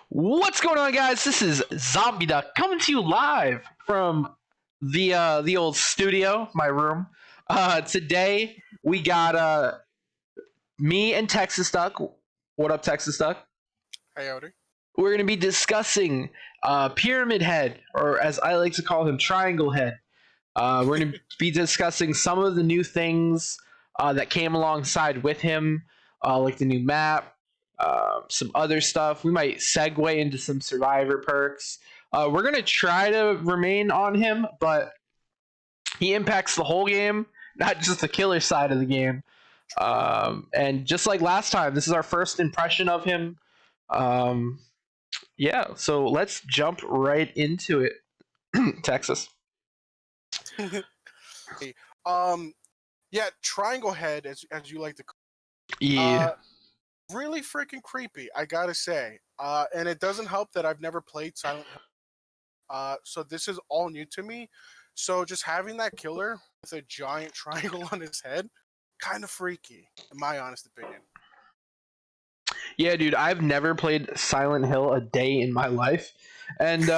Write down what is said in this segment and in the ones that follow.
What's going on, guys? This is Zombie Duck coming to you live from the old studio, my room. Today we got me and Texas Duck. What up, Texas Duck? Hey, Howdy. We're gonna be discussing Pyramid Head, or as I like to call him, Triangle Head. We're gonna be discussing some of the new things that came alongside with him, like the new map. Some other stuff. We might segue into some survivor perks. We're gonna try to remain on him, but he impacts the whole game, not just the killer side of the game. And just like last time, this is our first impression of him. Yeah, so let's jump right into it. Texas. Hey, yeah, Triangle Head, as you like to call Yeah. really freaking creepy, I gotta say. And it doesn't help that I've never played Silent Hill. So this is all new to me. So just having that killer with a giant triangle on his head, kind of freaky, in my honest opinion. Yeah, dude, I've never played Silent Hill a day in my life. And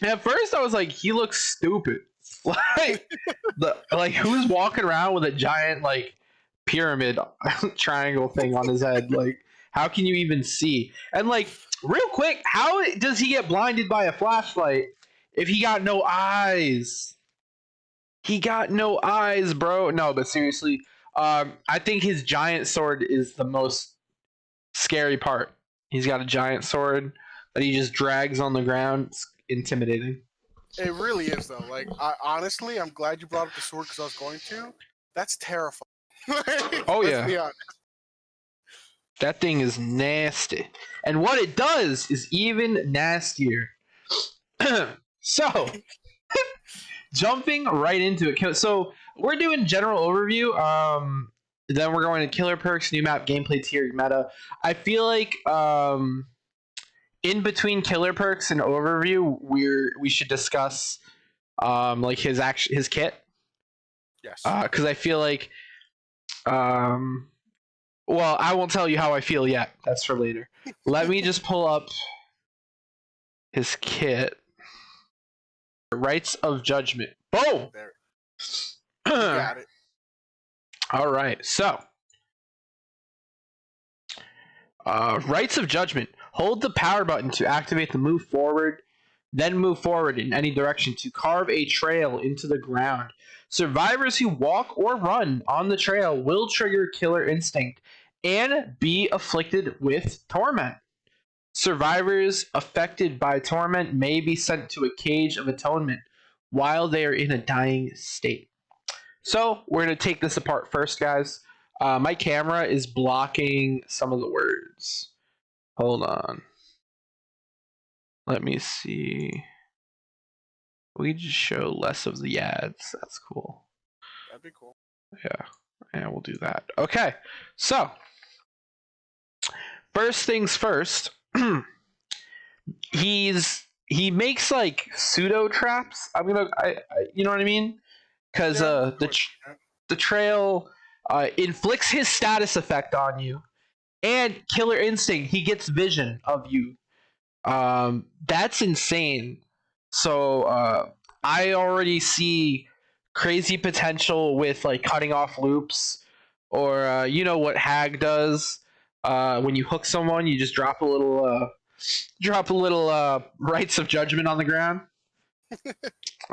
at first I was like, he looks stupid. Like who's walking around with a giant like pyramid triangle thing on his head? Like, how can you even see? And like, real quick, how does he get blinded by a flashlight if he got no eyes? He got no eyes, bro. No, but seriously, I think his giant sword is the most scary part. He's got a giant sword that he just drags on the ground. It's intimidating. It really is, though. Like, honestly, I'm glad you brought up the sword because I was going to. That's terrifying. Oh, Let's yeah. be honest. That thing is nasty. And what it does is even nastier. So, jumping right into it. So, we're doing general overview. Then we're going to killer perks, new map, gameplay, tier, meta. I feel like in between killer perks and overview, we should discuss like his kit. Yes. Because I feel like well, I won't tell you how I feel yet. That's for later. Let me just pull up his kit. Rights of Judgment. Boom! There. You got it. All right, so Rights of Judgment. Hold the power button to activate the move forward, then move forward in any direction to carve a trail into the ground. Survivors who walk or run on the trail will trigger Killer Instinct and be afflicted with torment. Survivors affected by torment may be sent to a cage of atonement while they are in a dying state. So we're going to take this apart first, guys. My camera is blocking some of the words. Hold on. Let me see. We just show less of the ads. That's cool. That'd be cool. Yeah, we'll do that. Okay, so first things first. He makes like pseudo traps. You know what I mean? Because the trail inflicts his status effect on you, and Killer Instinct, he gets vision of you. That's insane. So I already see crazy potential with like cutting off loops, or you know what Hag does. When you hook someone, you just drop a little Rights of Judgment on the ground.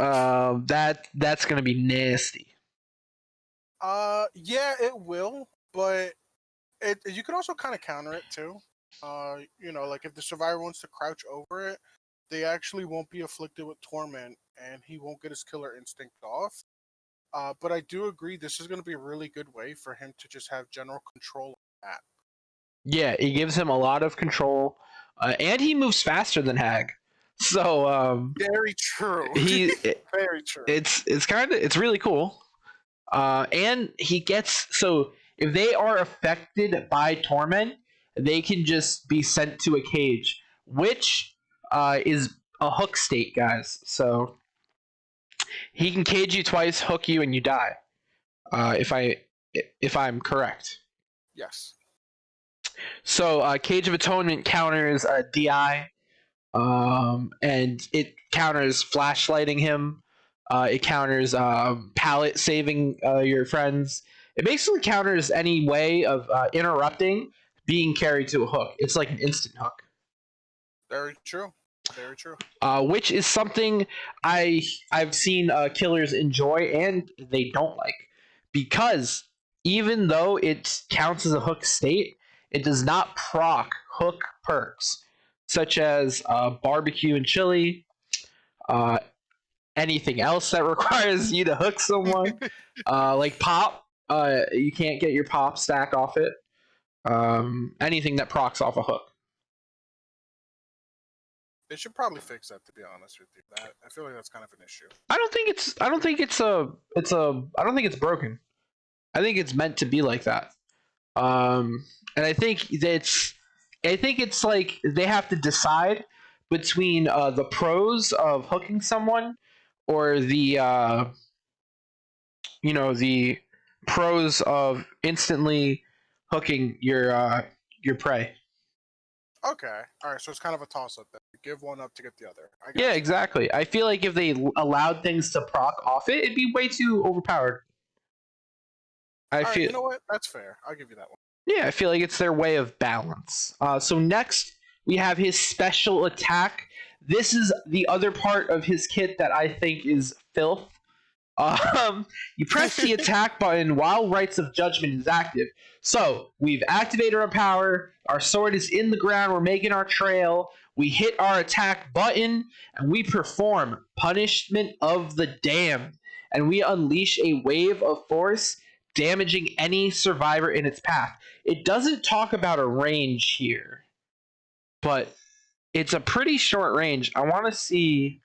That's gonna be nasty. Yeah, it will, but you could also kind of counter it too. You know, like if the survivor wants to crouch over it, they actually won't be afflicted with torment, and he won't get his Killer Instinct off. But I do agree this is going to be a really good way for him to just have general control of that. Yeah, it gives him a lot of control, and he moves faster than Hag. So very true. Very true. It's really cool. And he gets, so if they are affected by torment, they can just be sent to a cage, which is a hook state, guys. So He can cage you twice, hook you, and you die. If I'm correct. Yes. So Cage of Atonement counters DI, and it counters flashlighting him. It counters pallet saving your friends. It basically counters any way of interrupting being carried to a hook. It's like an instant hook. Very true. Very true. Which is something I've seen killers enjoy and they don't like, because even though it counts as a hook state, it does not proc hook perks such as barbecue and chili, uh, anything else that requires you to hook someone, like pop. You can't get your pop stack off it. Anything that procs off a hook. They should probably fix that, to be honest with you. That I feel like that's kind of an issue. I don't think it's broken. I think it's meant to be like that. And I think it's like they have to decide between the pros of hooking someone or the pros of instantly hooking your prey. Okay. All right. So it's kind of a toss up. Give one up to get the other. Yeah, exactly. I feel like if they allowed things to proc off it, it'd be way too overpowered. All right, you know what? That's fair. I'll give you that one. Yeah, I feel like it's their way of balance. So next, we have his special attack. This is the other part of his kit that I think is filth. You press the attack button while Rites of Judgment is active. So, we've activated our power, our sword is in the ground, we're making our trail, we hit our attack button, and we perform Punishment of the Damned. And we unleash a wave of force, damaging any survivor in its path. It doesn't talk about a range here, but it's a pretty short range. I want to see.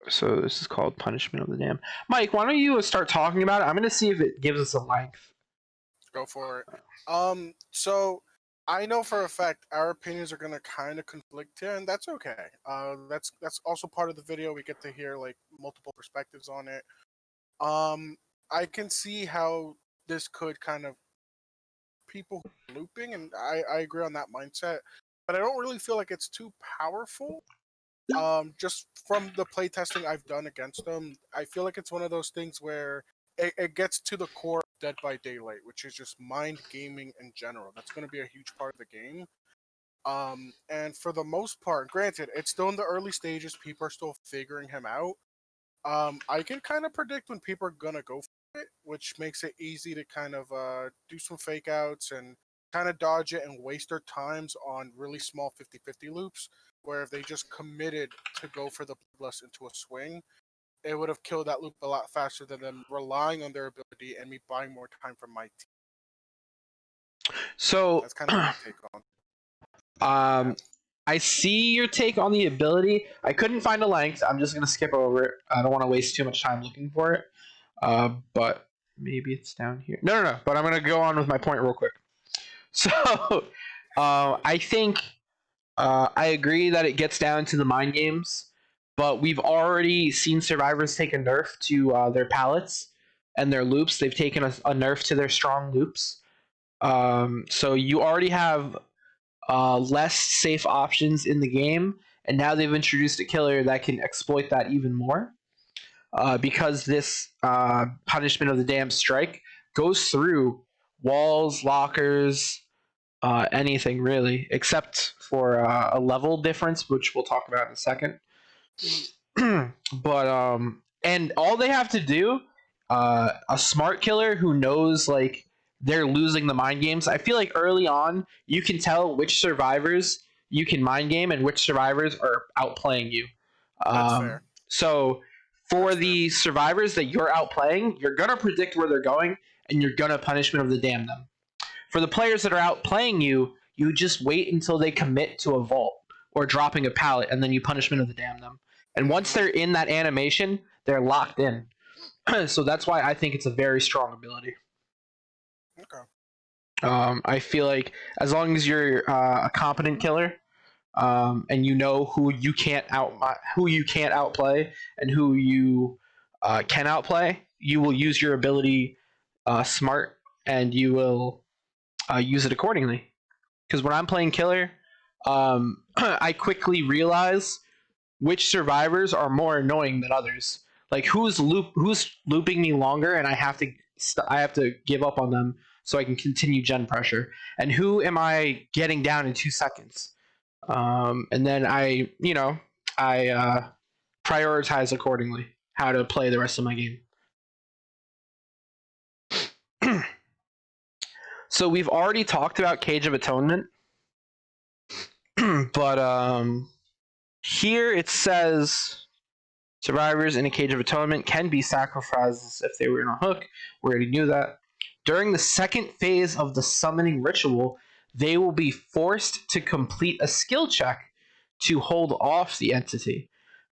So this is called Punishment of the Damned. Mike, why don't you start talking about it? I'm going to see if it gives us a length. Go for it. So I know for a fact our opinions are going to kind of conflict here, and that's okay. That's also part of the video. We get to hear like multiple perspectives on it. I can see how this could kind of people looping, and I agree on that mindset, but I don't really feel like it's too powerful. Just from the playtesting I've done against them, I feel like it's one of those things where it gets to the core of Dead by Daylight, which is just mind gaming in general. That's going to be a huge part of the game. And for the most part, granted, it's still in the early stages. People are still figuring him out. I can kind of predict when people are going to go for it, which makes it easy to kind of do some fake outs and kind of dodge it and waste their times on really small 50-50 loops, where if they just committed to go for the bloodlust into a swing, it would have killed that loop a lot faster than them relying on their ability and me buying more time from my team. So that's kind of my take on. I see your take on the ability. I couldn't find a length. I'm just gonna skip over it. I don't want to waste too much time looking for it. But maybe it's down here. No. But I'm gonna go on with my point real quick. So I think I agree that it gets down to the mind games, but we've already seen survivors take a nerf to their pallets and their loops. They've taken a nerf to their strong loops. So you already have less safe options in the game, and now they've introduced a killer that can exploit that even more. Because this Punishment of the Damned strike goes through walls, lockers, anything really, except for a level difference, which we'll talk about in a second. But and all they have to do, a smart killer who knows like they're losing the mind games. I feel like early on you can tell which survivors you can mind game and which survivors are outplaying you. That's fair. So for the survivors that you're outplaying, you're gonna predict where they're going and you're gonna Punishment of the Damned them. For the players that are outplaying you, you just wait until they commit to a vault or dropping a pallet, and then you Punishment of the Damned them. And once they're in that animation, they're locked in. So that's why I think it's a very strong ability. Okay. I feel like as long as you're a competent killer, and you know who you can't outplay and who you can outplay, you will use your ability smart, and you will use it accordingly. Because when I'm playing killer, I quickly realize which survivors are more annoying than others. Like who's looping me longer, and I have to give up on them so I can continue gen pressure, and who am I getting down in 2 seconds. And then I prioritize accordingly how to play the rest of my game. So we've already talked about Cage of Atonement, but here it says survivors in a Cage of Atonement can be sacrificed if they were in a hook. We already knew that. During the second phase of the summoning ritual, they will be forced to complete a skill check to hold off the entity.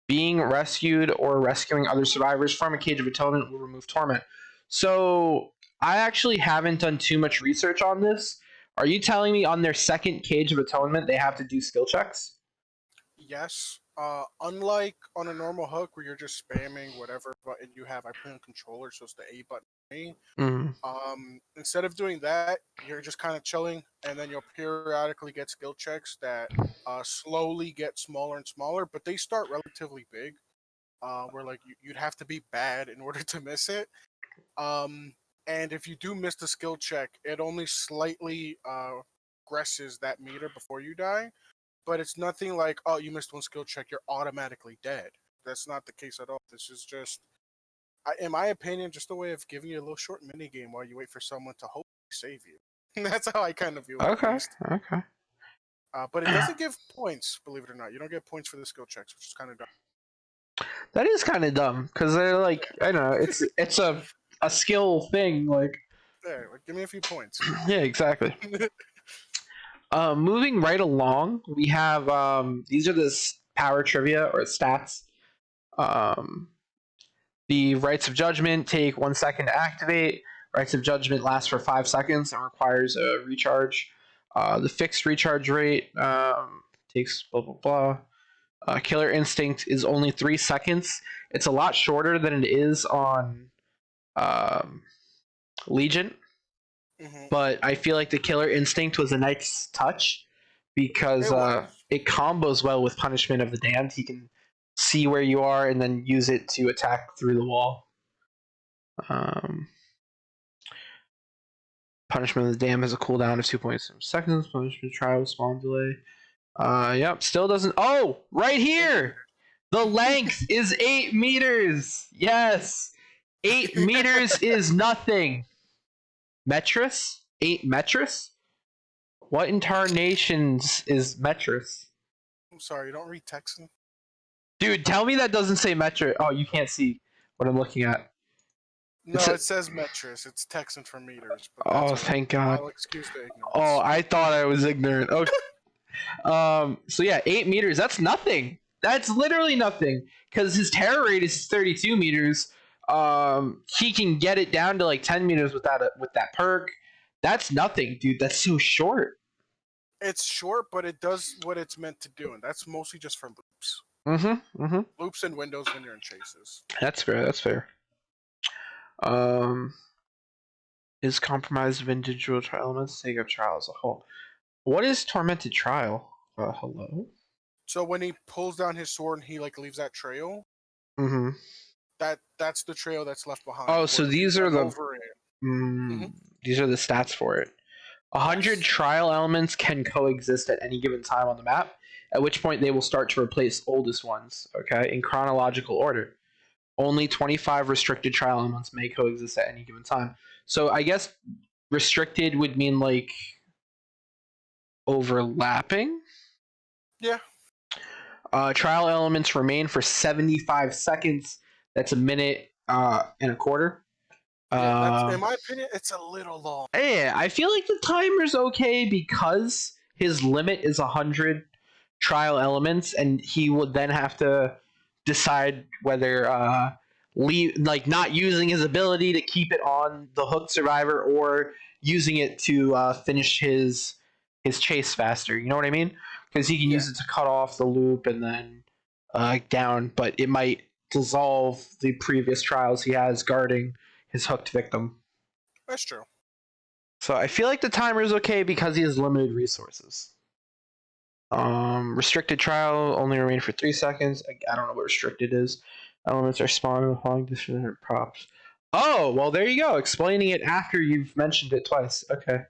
Being rescued or rescuing other survivors from a Cage of Atonement will remove torment. So I actually haven't done too much research on this. Are you telling me on their second Cage of Atonement they have to do skill checks? Yes. Unlike on a normal hook where you're just spamming whatever button you have, I play on controller, so it's the A button. Instead of doing that, you're just kind of chilling, and then you'll periodically get skill checks that slowly get smaller and smaller, but they start relatively big. Where like you'd have to be bad in order to miss it. And if you do miss the skill check, it only slightly regresses that meter before you die. But it's nothing like, oh, you missed one skill check, you're automatically dead. That's not the case at all. This is just, in my opinion, just a way of giving you a little short mini game while you wait for someone to hopefully save you. That's how I kind of view it. Okay. Okay. But it doesn't give points, believe it or not. You don't get points for the skill checks, which is kind of dumb. That is kind of dumb because they're like, I don't know, it's a skill thing. Like, There, like, give me a few points. yeah, exactly. Moving right along, we have these are the power trivia or stats. The Rights of Judgment take 1 second to activate. Rights of Judgment lasts for 5 seconds and requires a recharge. The fixed recharge rate takes blah blah blah. Killer Instinct is only 3 seconds. It's a lot shorter than it is on Legion. Mm-hmm. But I feel like the Killer Instinct was a nice touch because it combos well with Punishment of the Damned. He can see where you are and then use it to attack through the wall. Punishment of the Damned has a cooldown of 2.7 seconds. Punishment trial spawn delay. Yep, still doesn't. Oh, right here! The length is 8 meters! Yes! 8 meters is nothing! Metris? 8 Metris? What incarnations is Metris? I'm sorry, you don't read Texan? Dude, tell me that doesn't say Metris. Oh, you can't see what I'm looking at. No, it says Metris. It's Texan for meters. Oh, thank God. I'll excuse the ignorance. Oh, I thought I was ignorant. Okay. So yeah, 8 meters, that's nothing. That's literally nothing. Because his terror rate is 32 meters. He can get it down to like 10 meters with that perk. That's nothing, dude. That's so short. It's short, but it does what it's meant to do, and that's mostly just for loops. Loops and windows when you're in chases. That's fair. That's fair. Is compromised of individual trial elements take up trial as a whole? What is tormented trial? Hello. So when he pulls down his sword and he like leaves that trail, that's the trail that's left behind. Oh, so these are the these are the stats for it. 100 trial elements can coexist at any given time on the map, at which point they will start to replace oldest ones, okay, in chronological order. Only 25 restricted trial elements may coexist at any given time. So I guess restricted would mean like overlapping? Yeah. Trial elements remain for 75 seconds. That's a minute and a quarter. Yeah, in my opinion, it's a little long. Yeah, I feel like the timer's okay because his limit is 100 trial elements, and he would then have to decide whether not using his ability to keep it on the hooked survivor or using it to finish his chase faster. You know what I mean? because he can Yeah, use it to cut off the loop and then down, but it might dissolve the previous trials he has guarding his hooked victim. that's true. So I feel like the timer is okay because he has limited resources. Restricted trial only remain for 3 seconds. I don't know what restricted is. Elements are spawned with following different props. Oh, well, there you go. Explaining it after you've mentioned it twice. Okay.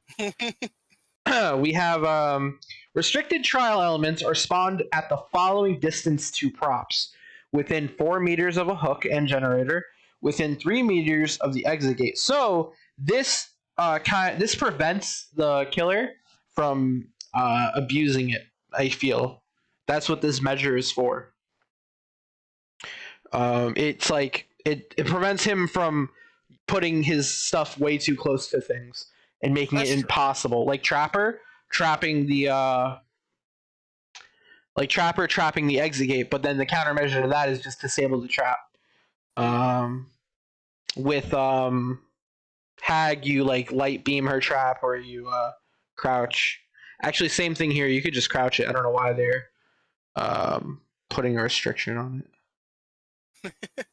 We have restricted trial elements are spawned at the following distance to props: within 4 meters of a hook and generator, within 3 meters of the exit gate. So this prevents the killer from abusing it. I feel that's what this measure is for. It's like it prevents him from putting his stuff way too close to things and making it That's true. impossible. Like trapping the trapping the exit gate, but then the countermeasure to that is just disable the trap. With Hag, you like light beam her trap or you crouch. Actually, same thing here. You could just crouch it. I don't know why they're putting a restriction on it.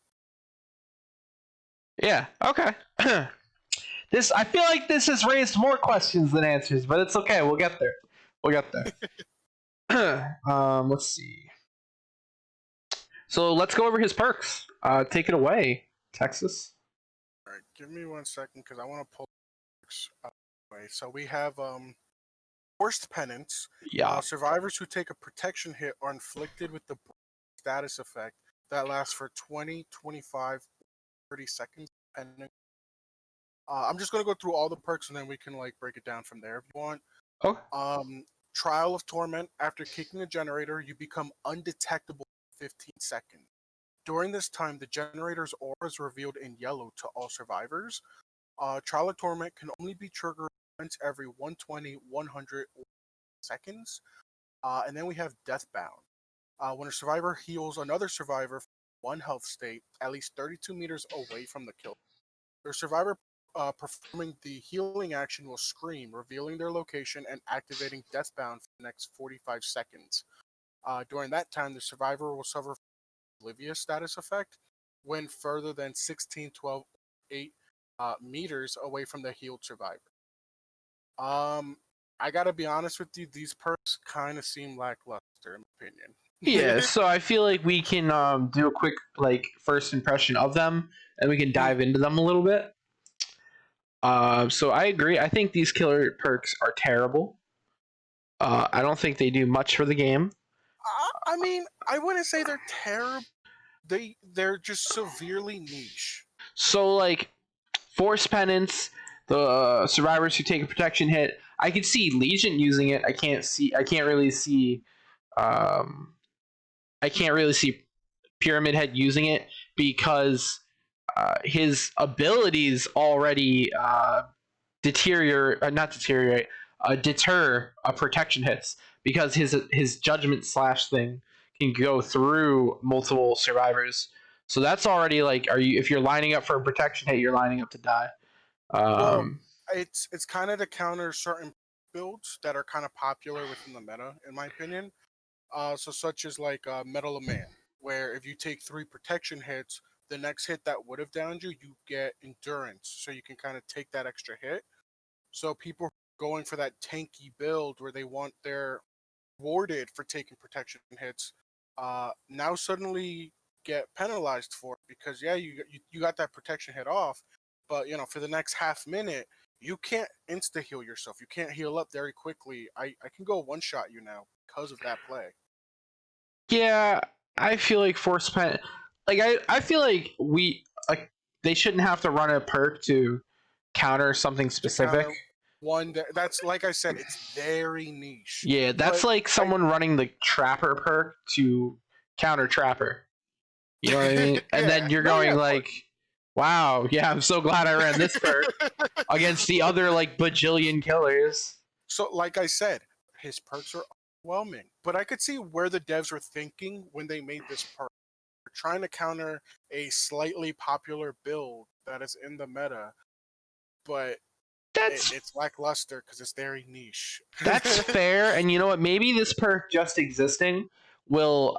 Yeah. Okay. This I feel like this has raised more questions than answers, but it's okay. We'll get there. We'll get there. Let's see. So let's go over his perks. Take it away, Texas. All right, give me 1 second because I want to pull perks up. So we have forced penance. Yeah. Survivors who take a protection hit are inflicted with the status effect that lasts for 20, 25, 30 seconds, depending. I'm just gonna go through all the perks and then we can like break it down from there if you want. Oh. Trial of Torment. After kicking a generator, you become undetectable for 15 seconds. During this time, the generator's aura is revealed in yellow to all survivors. Trial of Torment can only be triggered once every 120, 100 seconds. And then we have Deathbound. When a survivor heals another survivor from 1 health state at least 32 meters away from the kill, the survivor performing the healing action will scream, revealing their location and activating Deathbound for the next 45 seconds. During that time, the survivor will suffer Oblivious status effect when further than 16, 12, 8 meters away from the healed survivor. I gotta be honest with you, these perks kind of seem lackluster in my opinion. Yeah, so I feel like we can do a quick like first impression of them, and we can dive into them a little bit. So I agree. I think these killer perks are terrible. I don't think they do much for the game. I mean, I wouldn't say they're terrible. They're just severely niche. So like force penance, the survivors who take a protection hit. I could see Legion using it. I can't see. I can't really see. Um, I can't really see Pyramid Head using it because his abilities already deter protection hits because his judgment slash thing can go through multiple survivors. So that's already like, if you're lining up for a protection hit, you're lining up to die. Well, it's kind of to counter certain builds that are kind of popular within the meta, in my opinion. So such as like Metal of Man, where if you take 3 protection hits, the next hit that would have downed you, you get endurance, so you can kind of take that extra hit. So people going for that tanky build where they want their rewarded for taking protection hits, now suddenly get penalized for it because yeah, you got that protection hit off, but you know for the next half minute you can't insta heal yourself. You can't heal up very quickly. I can go one shot you now because of that play. Yeah, I feel like force pen. Like I feel like they shouldn't have to run a perk to counter something To specific. counter one that's like I said, it's very niche. Yeah, that's But like I someone running the Trapper perk to counter Trapper. You know what I mean? And yeah, then you're no, yeah, going of like, course. wow, yeah, I'm so glad I ran this perk against the other like bajillion killers. So, like I said, his perks are overwhelming. But I could see where the devs were thinking when they made this perk. They're trying to counter a slightly popular build that is in the meta. But That's it's lackluster because it's very niche. that's fair. And you know what? Maybe this perk just existing will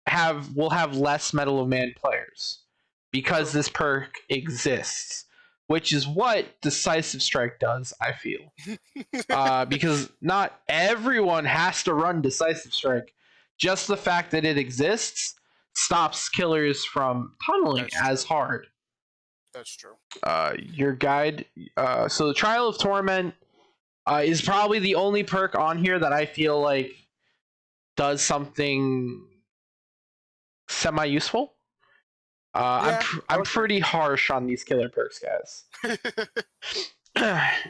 have less Medal of Man players because True. this perk exists, which is what Decisive Strike does. I feel because not everyone has to run Decisive Strike. Just the fact that it exists stops killers from tunneling That's as true. hard. That's true. Your guide. So the Trial of Torment is probably the only perk on here that I feel like does something semi useful. Yeah, I I'm would agree. pretty harsh on these killer perks, guys.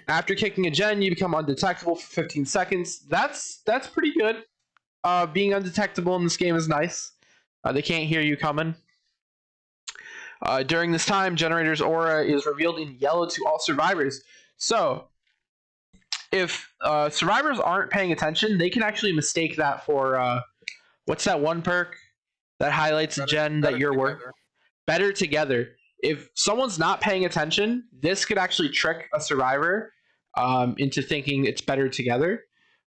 After kicking a gen, you become undetectable for 15 seconds. That's pretty good. Being undetectable in this game is nice. They can't hear you coming. During this time, Generator's aura is revealed in yellow to all survivors. So, if survivors aren't paying attention, they can actually mistake that for what's that one perk that highlights a better, gen that better you're together. better together. If someone's not paying attention, this could actually trick a survivor into thinking it's better together,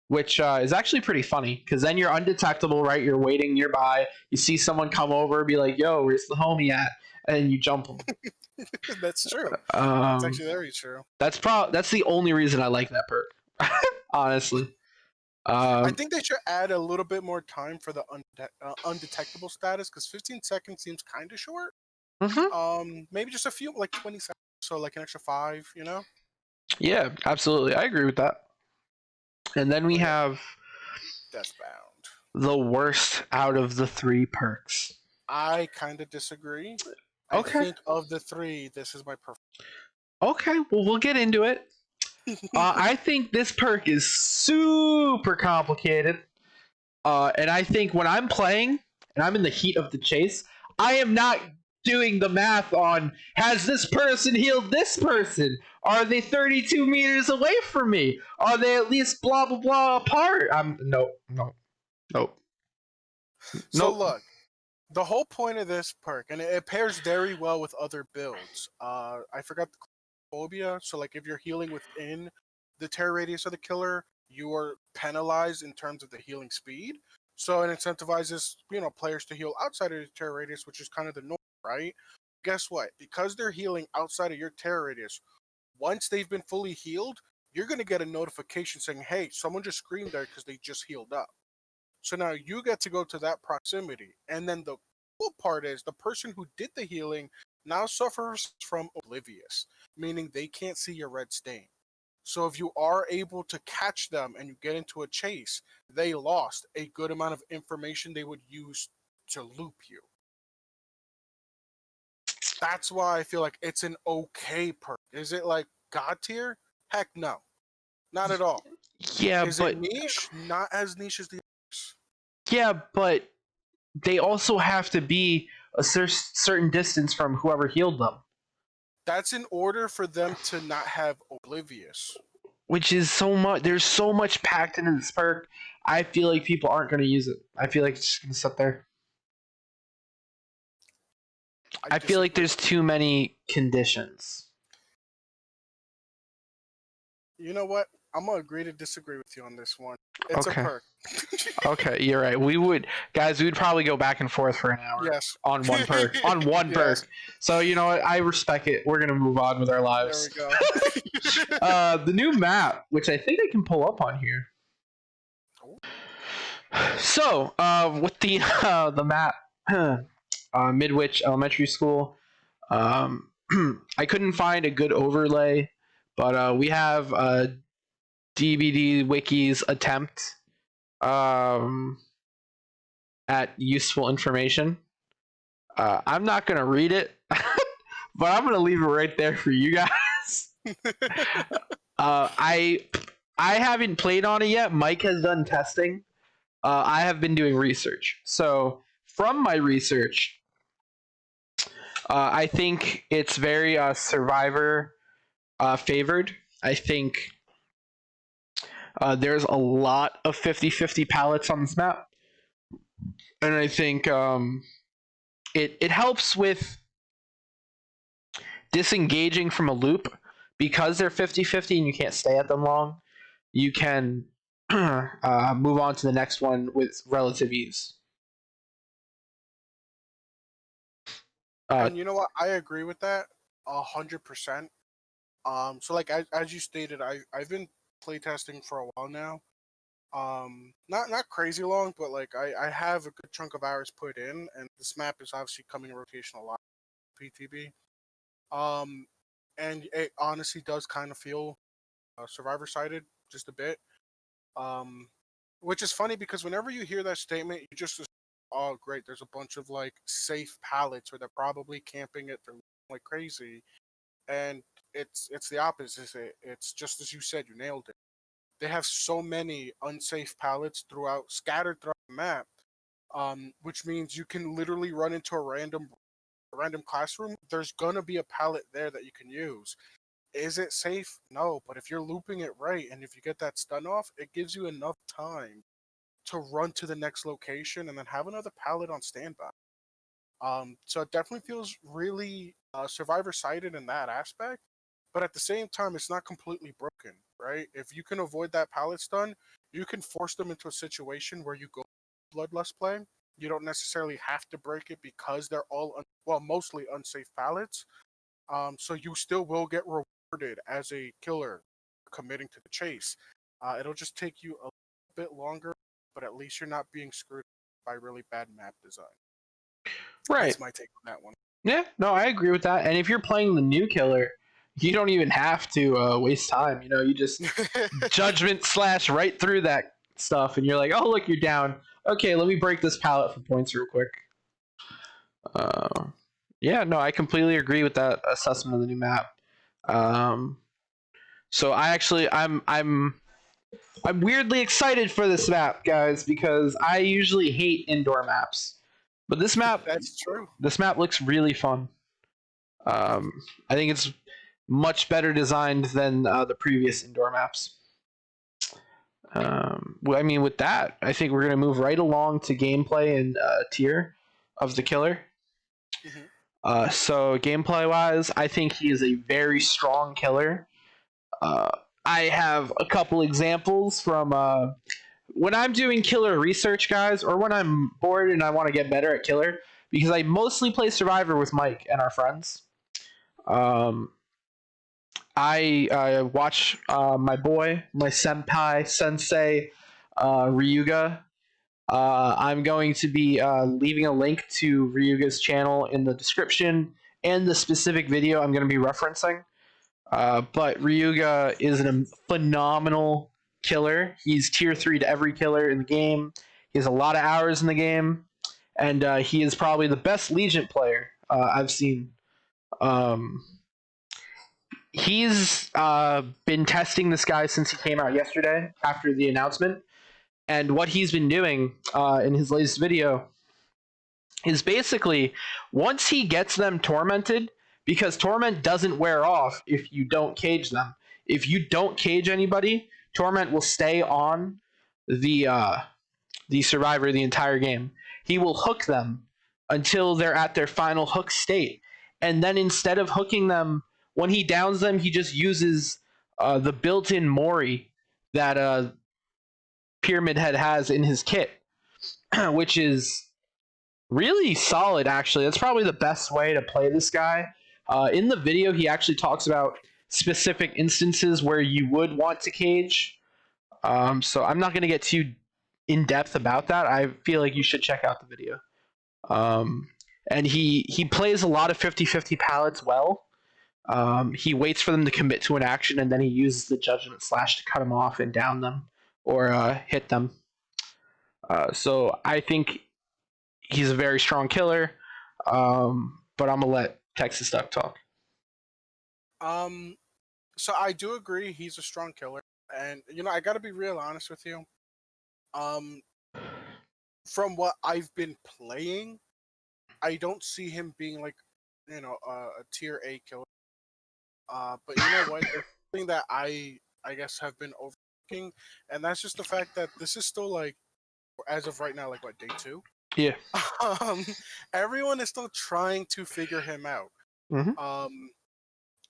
which is actually pretty funny because then you're undetectable, right? You're waiting nearby. You see someone come over, be like, "Yo, where's the homie at?" And you jump them. That's true. That's Um, actually very true. that's the only reason I like that perk, honestly. I Um, think they should add a little bit more time for the undetectable status because 15 seconds seems kind of short. mhm. Maybe just a few, like 20 seconds, so like an extra 5, you know? Yeah, absolutely. I agree with that. And then we But yeah, have Deathbound. the worst out of the three perks. I kind of disagree. I Okay. think of the three, this is my preferred. Okay. Well, we'll get into it. I think this perk is super complicated. And I think when I'm playing and I'm in the heat of the chase, I am not doing the math on has this person healed this person? Are they 32 meters away from me? Are they at least blah blah blah apart? I'm nope, nope, nope, So nope. look, the whole point of this perk, and it pairs very well with other builds. I forgot the phobia. So like if you're healing within the terror radius of the killer, you are penalized in terms of the healing speed. So it incentivizes players to heal outside of the terror radius, which is kind of the norm, right? Guess what? Because they're healing outside of your terror radius, once they've been fully healed, you're gonna get a notification saying, "Hey, someone just screamed there because they just healed up." So now you get to go to that proximity. And then the cool part is the person who did the healing now suffers from oblivious, meaning they can't see your red stain. So if you are able to catch them and you get into a chase, they lost a good amount of information they would use to loop you. That's why I feel like it's an okay perk. Is it like God tier? Heck no. Not at all. Yeah, Is it but niche? Not as niche as the others. they also have to be a certain distance from whoever healed them, That's in order for them to not have oblivious. which is so much. There's so much packed into this perk. I feel like people aren't going to use it. I feel like it's just going to sit there. I I feel like disagree. there's too many conditions. You know what? I'm gonna agree to disagree with you on this one. It's a Okay. perk. Okay, you're right. We would probably go back and forth for an hour Yes. on one perk. On one Yes. perk. So you know what? I respect it. We're gonna move on with our There lives. we go. The new map, which I think I can pull up on here. So, with the map, Midwich Elementary School, I couldn't find a good overlay, but we have DVD Wiki's attempt at useful information. I'm not gonna read it, but I'm gonna leave it right there for you guys. I haven't played on it yet. Mike has done testing. I have been doing research. So from my research, I think it's very survivor favored. I think there's a lot of 50-50 pallets on this map. And I think it helps with disengaging from a loop because they're 50-50 and you can't stay at them long, you can move on to the next one with relative ease. And you know what? I agree with that 100%. So like as you stated, I've been playtesting for a while now. Not crazy long, but like I have a good chunk of hours put in, and this map is obviously coming rotational a lot, PTB. Um, and it honestly does kind of feel survivor sided just a bit. Um, which is funny because whenever you hear that statement, you just assume, oh great, there's a bunch of like safe pallets where they're probably camping it, they're like crazy, and it's the opposite. It's just as you said, you nailed it. They have so many unsafe pallets scattered throughout the map, which means you can literally run into a random classroom. There's gonna be a pallet there that you can use. Is it safe? No, but if you're looping it right and if you get that stun off, it gives you enough time to run to the next location and then have another pallet on standby. So it definitely feels really survivor sided in that aspect, but at the same time, it's not completely broken, right? If you can avoid that pallet stun, you can force them into a situation where you go bloodlust play. You don't necessarily have to break it because they're mostly unsafe pallets. So you still will get rewarded as a killer committing to the chase. It'll just take you a bit longer, but at least you're not being screwed by really bad map design. Right. That's my take on that one. Yeah, no, I agree with that. And if you're playing the new killer, you don't even have to waste time. You just judgment slash right through that stuff, and you're like, oh look, you're down. Okay, let me break this pallet for points real quick. Yeah, no, I completely agree with that assessment of the new map. So I'm weirdly excited for this map, guys, because I usually hate indoor maps, but That's true. this map looks really fun. I think it's much better designed than the previous indoor maps. I mean, with that, I think we're going to move right along to gameplay and tier of the killer. So, gameplay wise, I think he is a very strong killer. Uh, I have a couple examples from when I'm doing killer research, guys, or when I'm bored and I want to get better at killer, because I mostly play Survivor with Mike and our friends. I watch my boy, my senpai, sensei, Ryuga. I'm going to be leaving a link to Ryuga's channel in the description and the specific video I'm going to be referencing. But Ryuga is a phenomenal killer. He's tier 3 to every killer in the game. He has a lot of hours in the game. And he is probably the best Legion player I've seen. He's been testing this guy since he came out yesterday after the announcement. And what he's been doing in his latest video is basically once he gets them tormented, because torment doesn't wear off if you don't cage them. If you don't cage anybody, torment will stay on the survivor the entire game. He will hook them until they're at their final hook state, and then instead of hooking them when he downs them, he just uses the built-in Mori that Pyramid Head has in his kit, which is really solid, actually. That's probably the best way to play this guy. In the video, he actually talks about specific instances where you would want to cage. So I'm not going to get too in depth about that. I feel like you should check out the video. And he plays a lot of 50-50 pallets well. He waits for them to commit to an action, and then he uses the judgment slash to cut them off and down them or hit them. So I think he's a very strong killer. But I'm gonna let Texas Duck talk. So I do agree he's a strong killer, and I got to be real honest with you. From what I've been playing, I don't see him being like, a tier A killer. But you know what? There's something that I guess have been overlooking, and that's just the fact that this is still like, as of right now, like what, day 2? Yeah. Everyone is still trying to figure him out. Mm-hmm.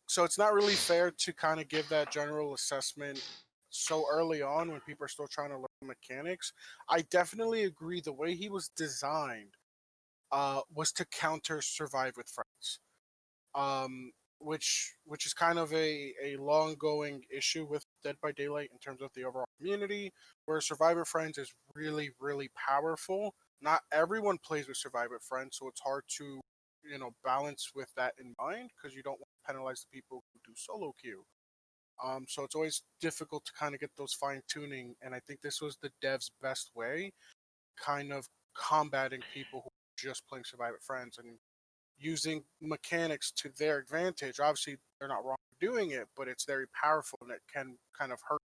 So it's not really fair to kind of give that general assessment so early on when people are still trying to learn mechanics. I definitely agree. The way he was designed was to counter Survive with Friends, um, which is kind of a long going issue with Dead by Daylight in terms of the overall community. Where Survivor Friends is really powerful. Not everyone plays with Survivor Friends, so it's hard to balance with that in mind because you don't want to penalize the people who do solo queue. So it's always difficult to kind of get those fine tuning, and I think this was the dev's best way, kind of combating people who are just playing Survivor Friends and using mechanics to their advantage. Obviously, they're not wrong for doing it, but it's very powerful and it can kind of hurt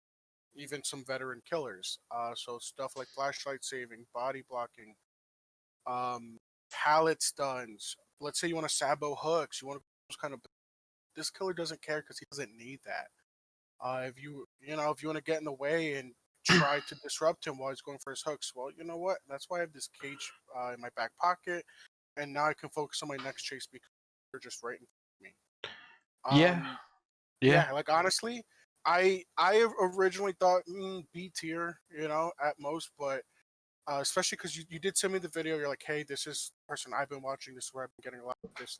even some veteran killers. So stuff like flashlight saving, body blocking, um, pallet stuns. Let's say you want to sabo hooks, you want to those kind of. This killer doesn't care because he doesn't need that. If you want to get in the way and try to disrupt him while he's going for his hooks, well, you know what? That's why I have this cage in my back pocket, and now I can focus on my next chase because they're just right in front of Yeah. me. Yeah. Yeah, like honestly, I originally thought B tier, at most, but especially because you did send me the video. You're like, hey, this is the person I've been watching. This is where I've been getting a lot of this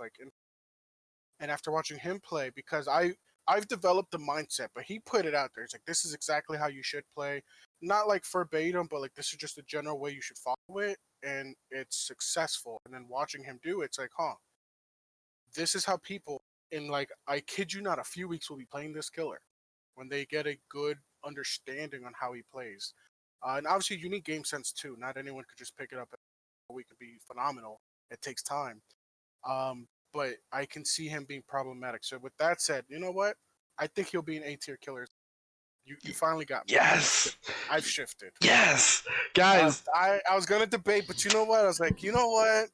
and after watching him play, because I've developed the mindset, but he put it out there. It's like this is exactly how you should play, not like verbatim, but like this is just a general way you should follow it, and it's successful. And then watching him do it, it's like, huh, this is how people in like I kid you not, a few weeks will be playing this killer when they get a good understanding on how he plays. And obviously, you need game sense too. Not anyone could just pick it up. A week could be phenomenal. It takes time. But I can see him being problematic. So with that said, you know what? I think he'll be an A tier killer. You finally got me. Yes. I've shifted. Yes. Guys, I was gonna debate, but you know what? I was like, you know what?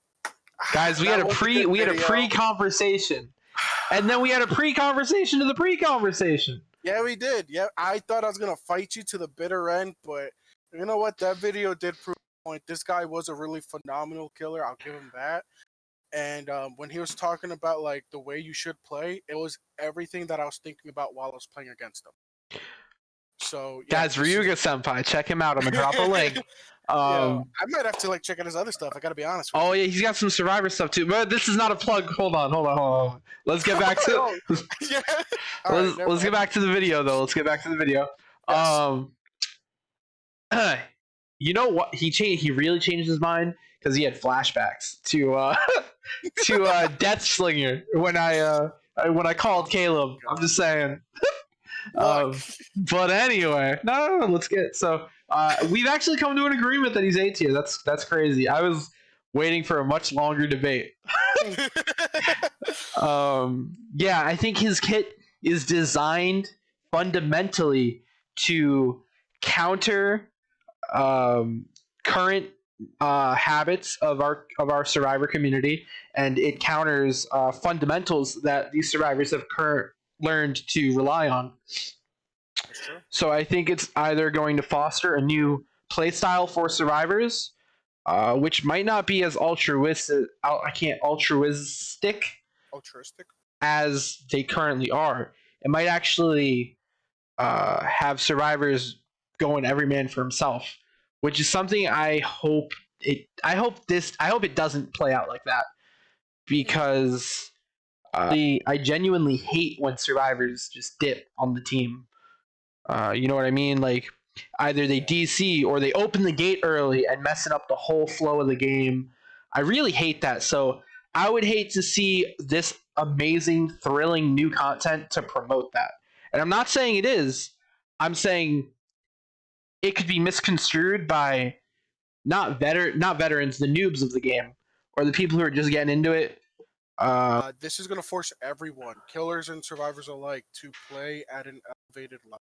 guys, we That had a was a good video. pre-conversation. And then we had a pre-conversation to the pre-conversation. Yeah, we did. Yeah, I thought I was gonna fight you to the bitter end, but you know what? That video did prove the point. This guy was a really phenomenal killer. I'll give him that. And when he was talking about like the way you should play, it was everything that I was thinking about while I was playing against him. So yeah, Guys, Ryuga Senpai, check him out. I'm gonna drop a link. Yeah, I might have to like check out his other stuff. I gotta be honest with Oh you. yeah, he's got some Survivor stuff too. But this is not a plug. Hold on. Let's get back to Oh, yeah. All right, never let's get mind. back to the video though. Let's get back to the video. Yes. Um, you know what? He changed. He really changed his mind because he had flashbacks to to Death Slinger when I called Caleb. God. I'm just saying. Look. But anyway, no. Let's get so. We've actually come to an agreement that he's A tier. That's crazy. I was waiting for a much longer debate. Yeah, I think his kit is designed fundamentally to counter current habits of our survivor community, and it counters fundamentals that these survivors have learned to rely on. That's true. So I think it's either going to foster a new playstyle for survivors, which might not be as altruistic Altruistic. as they currently are. It might actually have survivors going every man for himself, which is something I hope it doesn't play out like that, because I genuinely hate when survivors just dip on the team. You know what I mean? Like either they Yeah. DC or they open the gate early and messing up the whole flow of the game. I really hate that. So I would hate to see this amazing, thrilling new content to promote that. And I'm not saying it is. I'm saying it could be misconstrued by not veterans, the noobs of the game, or the people who are just getting into it. This is gonna force everyone, killers and survivors alike, to play at an elevated level.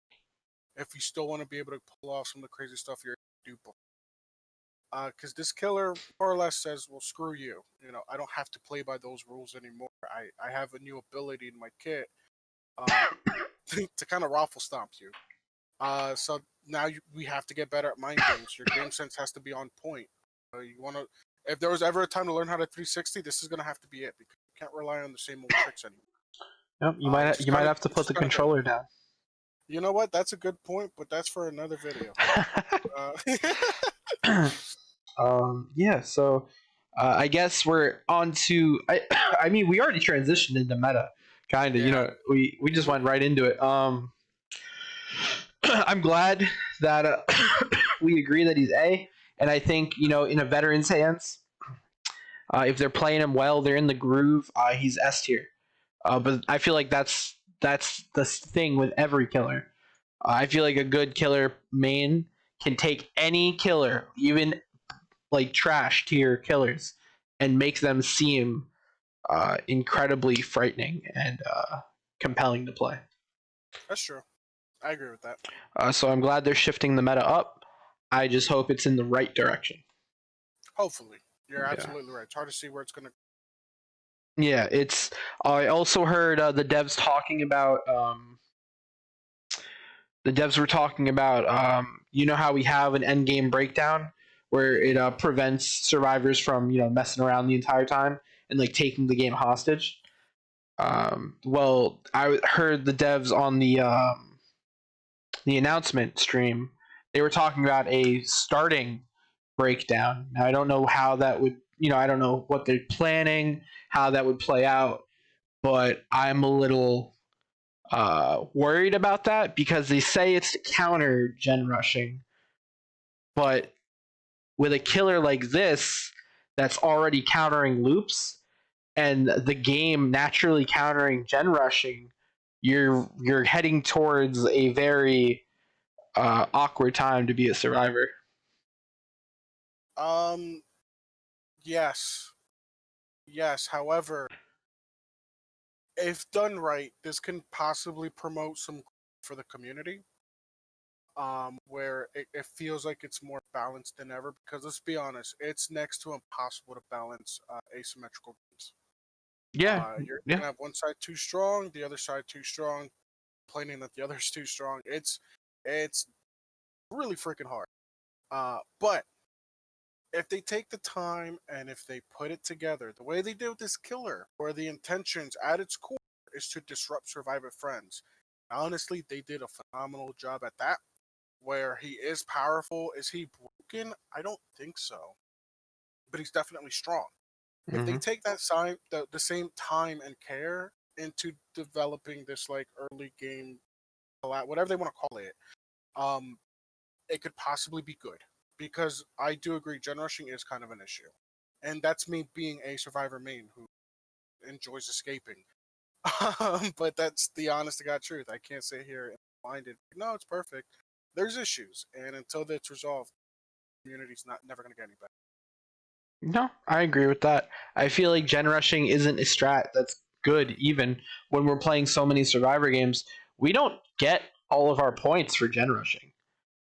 If you still want to be able to pull off some of the crazy stuff you're able to do. Because this killer more or less says, well, screw you. I don't have to play by those rules anymore. I have a new ability in my kit to kind of raffle stomp you. So now we have to get better at mind games. Your game sense has to be on point. You want to, if there was ever a time to learn how to 360, this is going to have to be it, because you can't rely on the same old tricks anymore. Yep, Which is you might kind of have to put the hit. controller down. You know what? That's a good point, but that's for another video. Uh, Yeah, so I guess we're on to. I mean, we already transitioned into meta, kind of. You yeah. know, we just went right into it. I'm glad that we agree that he's A, and I think in a veteran's hands, if they're playing him well, they're in the groove. He's S tier. But I feel like that's the thing with every killer. I feel like a good killer main can take any killer, even like trash tier killers, and make them seem incredibly frightening and compelling to play. That's true. I agree with that. So I'm glad they're shifting the meta up. I just hope it's in the right direction. Hopefully. You're Yeah. absolutely right. It's hard to see where it's going to. Yeah, it's. I also heard the devs talking about. The devs were talking about. How we have an end game breakdown where it prevents survivors from messing around the entire time and like taking the game hostage. Well, I heard the devs on the announcement stream. They were talking about a starting breakdown. Now, I don't know how that would. I don't know what they're planning, how that would play out, but I'm a little worried about that because they say it's to counter gen rushing, but with a killer like this that's already countering loops and the game naturally countering gen rushing, you're heading towards a very awkward time to be a survivor. Um, yes. Yes. However, if done right, this can possibly promote some for the community. Where it feels like it's more balanced than ever. Because let's be honest, it's next to impossible to balance asymmetrical games. Yeah, You're yeah. gonna have one side too strong, the other side too strong, complaining that the other's too strong. It's really freaking hard. But if they take the time and if they put it together the way they did with this killer, where the intentions at its core is to disrupt survivor friends, honestly, they did a phenomenal job at that. Where he is powerful, is he broken? I don't think so, but he's definitely strong. If they Mm-hmm. take the same time and care into developing this like early game, whatever they want to call it, um, it could possibly be good. Because I do agree, gen rushing is kind of an issue, and that's me being a survivor main who enjoys escaping. But that's the honest to god truth. I can't sit here and find it. No, it's perfect. There's issues, and until that's resolved, the community's not never going to get any better. No, I agree with that. I feel like gen rushing isn't a strat that's good, even when we're playing so many survivor games. We don't get all of our points for gen rushing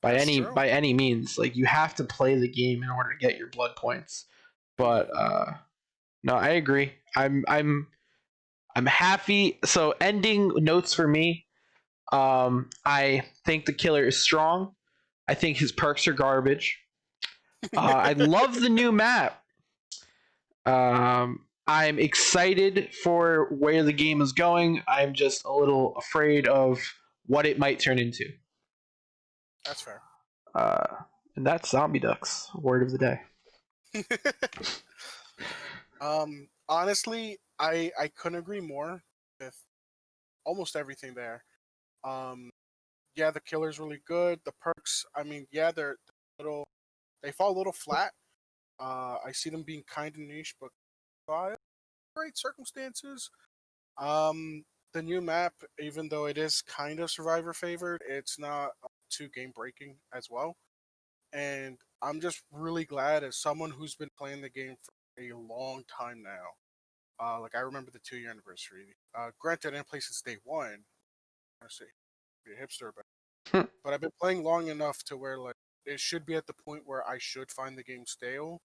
by That's any true. by any means. Like you have to play the game in order to get your blood points. But no, I agree. I'm happy. So ending notes for me. I think the killer is strong. I think his perks are garbage. I love the new map. I'm excited for where the game is going. I'm just a little afraid of what it might turn into. That's fair. Uh, and that's Zombie Ducks. Word of the day. Honestly, I couldn't agree more with almost everything there. Um, yeah, the killer's really good. The perks, I mean, yeah, they're little, they fall a little flat. I see them being kind of niche, but great circumstances. Um, the new map, even though it is kind of survivor favored, it's not too game breaking as well. And I'm just really glad as someone who's been playing the game for a long time now. Like I remember the 2 year anniversary. Granted, I didn't play since day one. I say be a hipster, but I've been playing long enough to where like it should be at the point where I should find the game stale.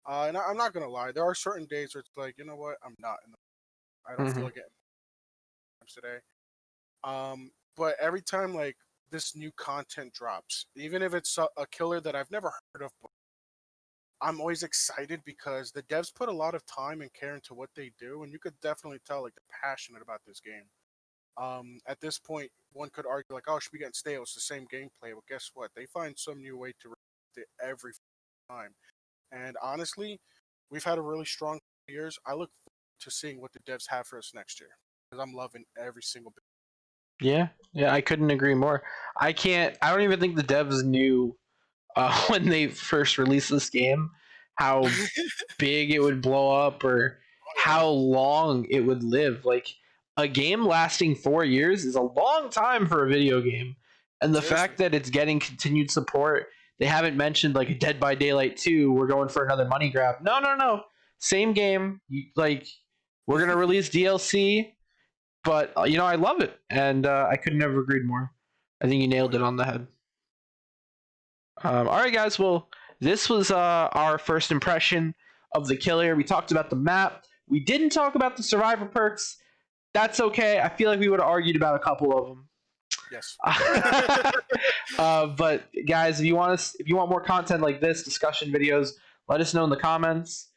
And I'm not gonna lie, there are certain days where it's like, you know what, I'm not in the. I don't feel Mm-hmm. like getting games today. But every time like this new content drops, even if it's a killer that I've never heard of, I'm always excited because the devs put a lot of time and care into what they do, and you could definitely tell like they're passionate about this game. At this point, one could argue like, oh, it should be getting stale. It's the same gameplay. But guess what? They find some new way to repeat it every time. And honestly, we've had a really strong years. I look forward to seeing what the devs have for us next year because I'm loving every single bit. Yeah, I couldn't agree more. I don't even think the devs knew when they first released this game how big it would blow up or Oh yeah, how long it would live. Like a game lasting 4 years is a long time for a video game. And the seriously. fact that it's getting continued support, they haven't mentioned like a Dead by Daylight 2, we're going for another money grab. No, no, no. Same game. We're going to release DLC, but I love it and I could never agreed more. I think you Oh nailed it yeah. on the head. All right, guys. Well, this was our first impression of the killer. We talked about the map. We didn't talk about the survivor perks. That's okay. I feel like we would have argued about a couple of them. Yes. But guys, if you want more content like this, discussion videos, let us know in the comments.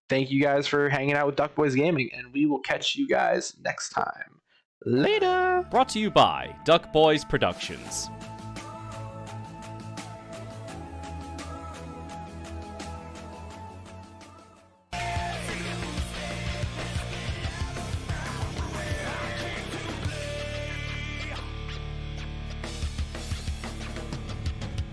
Thank you guys for hanging out with Duck Boys Gaming, and we will catch you guys next time. Later. Brought to you by Duck Boys Productions.